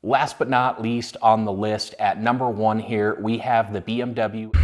Last but not least on the list, at number 1 here, we have the BMW.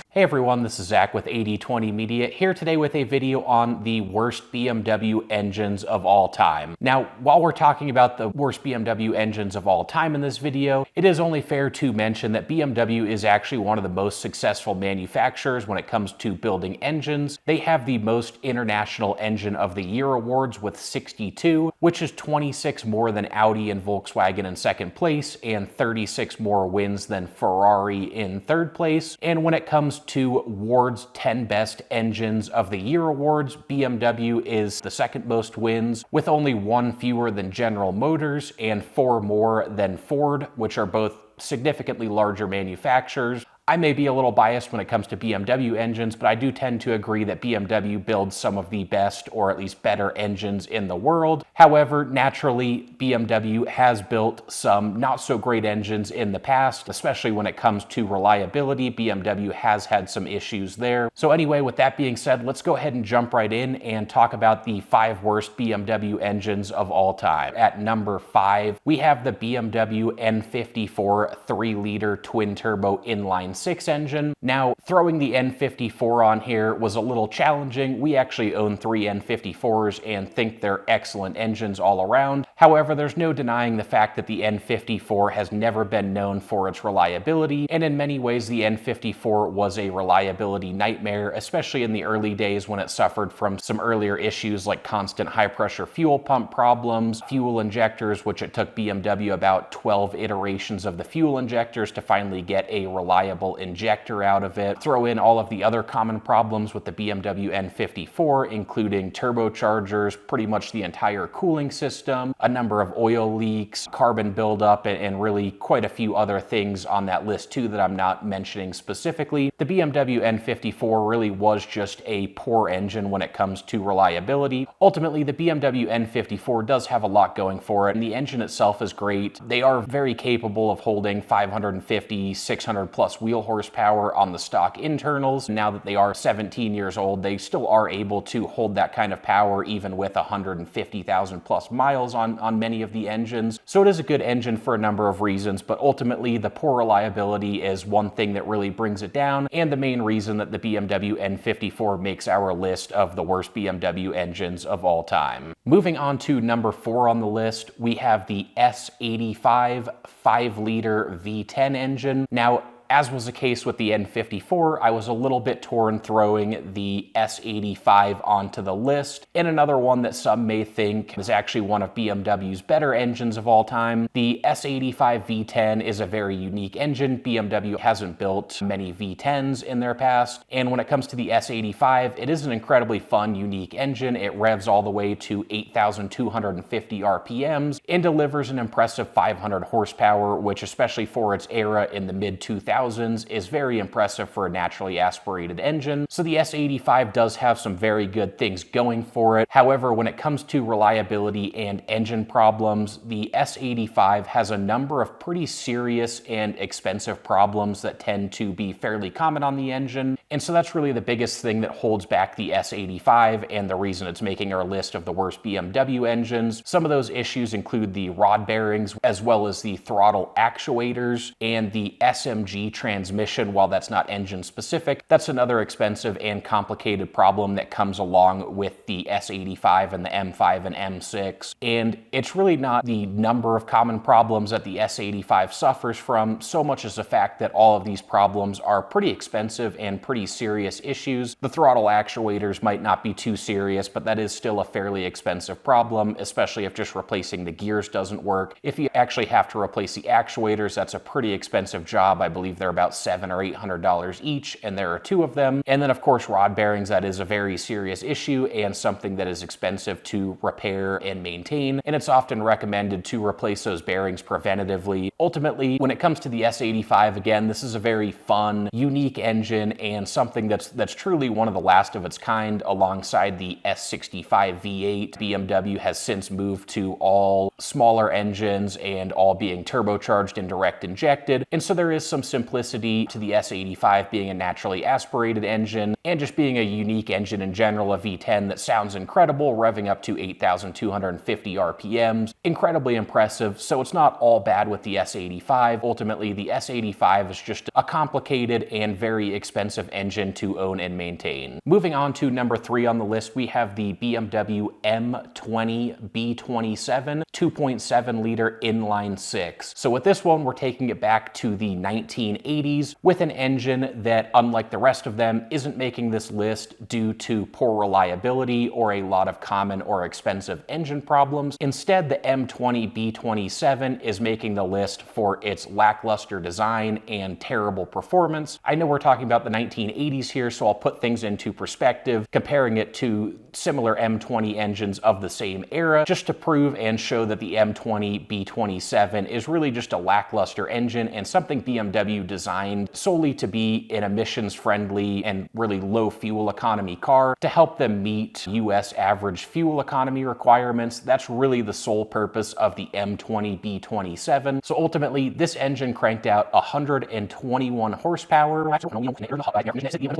Hey everyone, this is Zach with 8020 Media, here today with a video on the worst BMW engines of all time. Now, while we're talking about the worst BMW engines of all time in this video, it is only fair to mention that BMW is actually one of the most successful manufacturers when it comes to building engines. They have the most International Engine of the Year awards with 62, which is 26 more than Audi and Volkswagen in second place, and 36 more wins than Ferrari in third place. And when it comes to Ward's 10 Best Engines of the Year awards, BMW is the second most wins, with only 1 fewer than General Motors and 4 more than Ford, which are both significantly larger manufacturers. I may be a little biased when it comes to BMW engines, but I do tend to agree that BMW builds some of the best, or at least better, engines in the world. However, naturally, BMW has built some not so great engines in the past, especially when it comes to reliability. BMW has had some issues there. So anyway, with that being said, let's go ahead and jump right in and talk about the 5 worst BMW engines of all time. At number 5, we have the BMW N54 3-liter twin-turbo inline 6 engine. Now, throwing the N54 on here was a little challenging. We actually own 3 N54s and think they're excellent engines all around. However, there's no denying the fact that the N54 has never been known for its reliability, and in many ways the N54 was a reliability nightmare, especially in the early days when it suffered from some earlier issues like constant high-pressure fuel pump problems, fuel injectors, which it took BMW about 12 iterations of the fuel injectors to finally get a reliable injector out of it. Throw in all of the other common problems with the BMW N54, including turbochargers, pretty much the entire cooling system, a number of oil leaks, carbon buildup, and really quite a few other things on that list too that I'm not mentioning specifically. The BMW N54 really was just a poor engine when it comes to reliability. Ultimately, the BMW N54 does have a lot going for it, and the engine itself is great. They are very capable of holding 550, 600 plus wheel horsepower on the stock internals. Now that they are 17 years old, they still are able to hold that kind of power even with 150,000 plus miles on many of the engines. So it is a good engine for a number of reasons, but ultimately the poor reliability is one thing that really brings it down, and the main reason that the BMW N54 makes our list of the worst BMW engines of all time. Moving on to number 4 on the list, we have the S85 5-liter V10 engine. Now, as was the case with the N54, I was a little bit torn throwing the S85 onto the list. And another one that some may think is actually one of BMW's better engines of all time. The S85 V10 is a very unique engine. BMW hasn't built many V10s in their past. And when it comes to the S85, it is an incredibly fun, unique engine. It revs all the way to 8,250 RPMs and delivers an impressive 500 horsepower, which especially for its era in the mid-2000s is very impressive for a naturally aspirated engine. So the S85 does have some very good things going for it. However, when it comes to reliability and engine problems, the S85 has a number of pretty serious and expensive problems that tend to be fairly common on the engine. And so that's really the biggest thing that holds back the S85 and the reason it's making our list of the worst BMW engines. Some of those issues include the rod bearings, as well as the throttle actuators and the SMG transmission. While that's not engine specific, that's another expensive and complicated problem that comes along with the S85 and the M5 and M6. And it's really not the number of common problems that the S85 suffers from so much as the fact that all of these problems are pretty expensive and pretty serious issues. The throttle actuators might not be too serious, but that is still a fairly expensive problem, especially if just replacing the gears doesn't work. If you actually have to replace the actuators, that's a pretty expensive job. I believe they're about $700 or $800 each, and there are 2 of them. And then of course rod bearings, that is a very serious issue and something that is expensive to repair and maintain, and it's often recommended to replace those bearings preventatively. Ultimately, when it comes to the S85, again, this is a very fun, unique engine and and something that's truly one of the last of its kind. Alongside the S65 V8, BMW has since moved to all smaller engines and all being turbocharged and direct injected, and so there is some simplicity to the S85 being a naturally aspirated engine and just being a unique engine in general, a V10 that sounds incredible, revving up to 8,250 RPMs. Incredibly impressive, so it's not all bad with the S85. Ultimately, the S85 is just a complicated and very expensive engine to own and maintain. Moving on to number 3 on the list, we have the BMW M20 B27 2.7 liter inline 6. So with this one, we're taking it back to the 1980s with an engine that, unlike the rest of them, isn't making this list due to poor reliability or a lot of common or expensive engine problems. Instead, the M20 B27 is making the list for its lackluster design and terrible performance. I know we're talking about the 1980s here, so I'll put things into perspective, comparing it to similar M20 engines of the same era, just to prove and show that the M20 B27 is really just a lackluster engine and something BMW designed solely to be an emissions-friendly and really low fuel economy car to help them meet US average fuel economy requirements. That's really the sole purpose of the M20 B27. So ultimately, this engine cranked out 121 horsepower.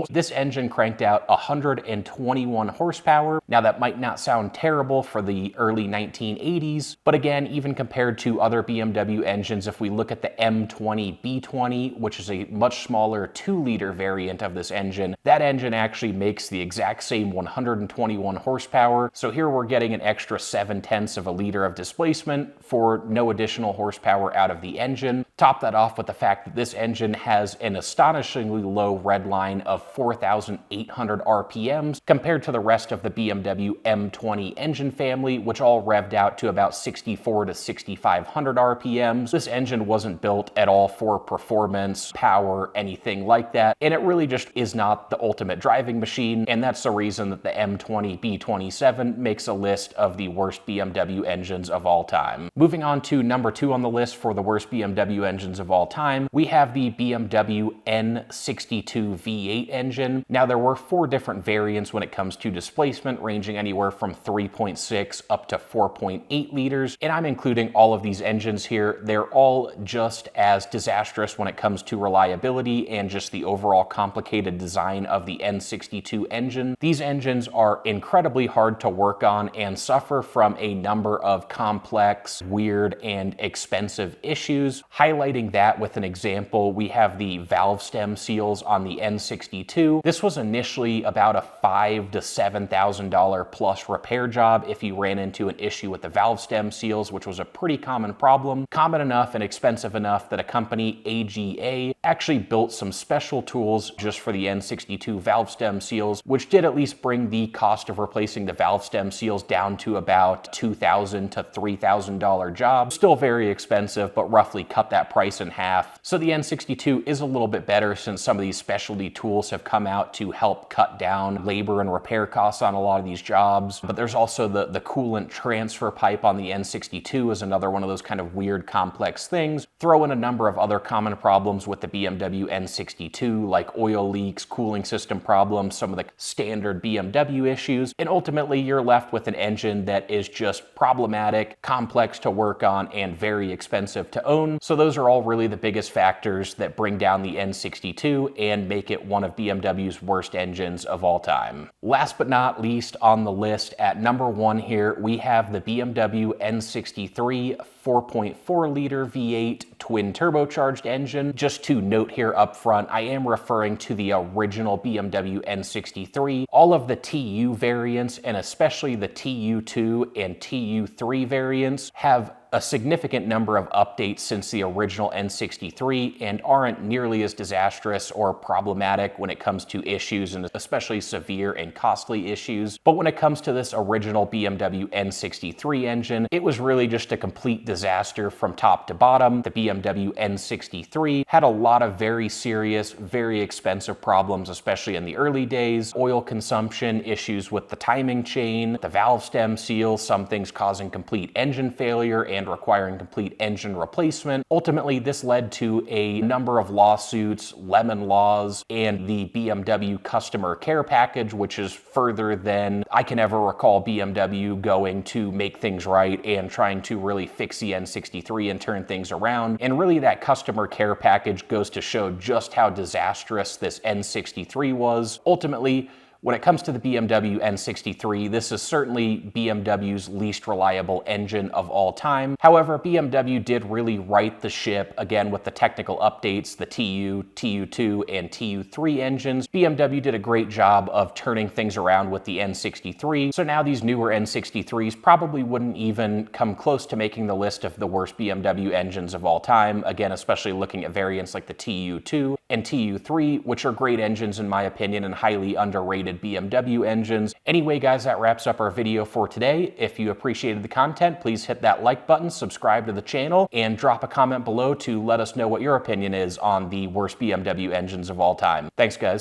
This engine cranked out 121 horsepower. Now, that might not sound terrible for the early 1980s, but again, even compared to other BMW engines, if we look at the M20 B20, which is a much smaller 2-liter variant of this engine, that engine actually makes the exact same 121 horsepower. So here we're getting an extra 0.7 of a liter of displacement for no additional horsepower out of the engine. Top that off with the fact that this engine has an astonishingly low red line of 4,800 RPMs compared to the rest of the BMW M20 engine family, which all revved out to about 64 to 6,500 RPMs. This engine wasn't built at all for performance, power, anything like that, and it really just is not the ultimate driving machine, and that's the reason that the M20 B27 makes a list of the worst BMW engines of all time. Moving on to number 2 on the list for the worst BMW engines of all time, we have the BMW N62 V8 engine. Now, there were 4 different variants when it comes to displacement, ranging anywhere from 3.6 up to 4.8 liters, and I'm including all of these engines here. They're all just as disastrous when it comes to reliability and just the overall complicated design of the N62 engine. These engines are incredibly hard to work on and suffer from a number of complex, weird, and expensive issues. Highlighting that with an example, we have the valve stem seals on the N62. This was initially about a $5,000 to $7,000 plus repair job if you ran into an issue with the valve stem seals, which was a pretty common problem. Common enough and expensive enough that a company, AGA, actually built some special tools just for the N62 valve stem seals, which did at least bring the cost of replacing the valve stem seals down to about $2,000 to $3,000 job. Still very expensive, but roughly cut that price in half. So the N62 is a little bit better since some of these specialty tools have come out to help cut down labor and repair costs on a lot of these jobs. But there's also the coolant transfer pipe on the N62 is another one of those kind of weird, complex things. Throw in a number of other common problems with the BMW N62, like oil leaks, cooling system problems, some of the standard BMW issues, and ultimately you're left with an engine that is just problematic, complex to work on, and very expensive to own. So those are all really the biggest factors that bring down the N62 and make it one of BMW's worst engines of all time. Last but not least on the list, at number 1 here, we have the BMW N63 4.4 liter V8 twin turbocharged engine. Just to note here up front, I am referring to the original BMW N63. All of the TU variants, and especially the TU2 and TU3 variants, have a significant number of updates since the original N63 and aren't nearly as disastrous or problematic when it comes to issues, and especially severe and costly issues. But when it comes to this original BMW N63 engine, it was really just a complete disaster from top to bottom. The BMW N63 had a lot of very serious, very expensive problems, especially in the early days. Oil consumption, issues with the timing chain, the valve stem seal, some things causing complete engine failure and and requiring complete engine replacement. Ultimately, this led to a number of lawsuits, lemon laws, and the BMW customer care package, which is further than I can ever recall BMW going to make things right and trying to really fix the N63 and turn things around. And really, that customer care package goes to show just how disastrous this N63 was. Ultimately, when it comes to the BMW N63, this is certainly BMW's least reliable engine of all time. However, BMW did really right the ship, again with the technical updates, the TU, TU2, and TU3 engines. BMW did a great job of turning things around with the N63, so now these newer N63s probably wouldn't even come close to making the list of the worst BMW engines of all time, again especially looking at variants like the TU2 and TU3, which are great engines in my opinion and highly underrated BMW engines. Anyway, guys, that wraps up our video for today. If you appreciated the content, please hit that like button, subscribe to the channel, and drop a comment below to let us know what your opinion is on the worst BMW engines of all time. Thanks, guys.